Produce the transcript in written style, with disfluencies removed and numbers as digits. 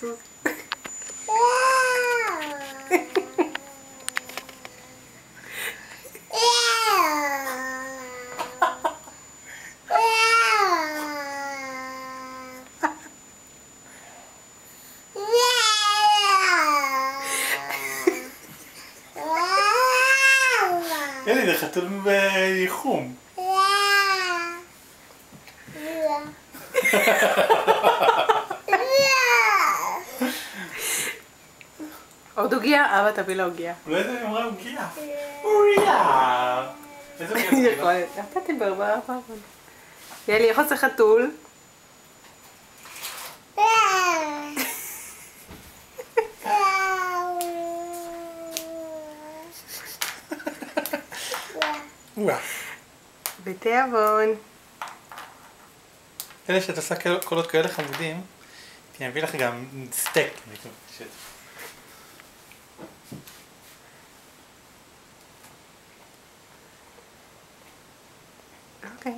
סוס. הנה, זה חתול בייחום. עוד עוגיה? אבא תביא לה עוגיה. אולי זה אמרה עוגיה. עוגיה. איזה עוגיה? יכולת. אתה תברבר פעם. יאלי, איך עושה חתול? וואה. בתיאבון. אלה שאת עושה קולות כאלה חמודים, אני אביא לך גם סטייק. אוקיי.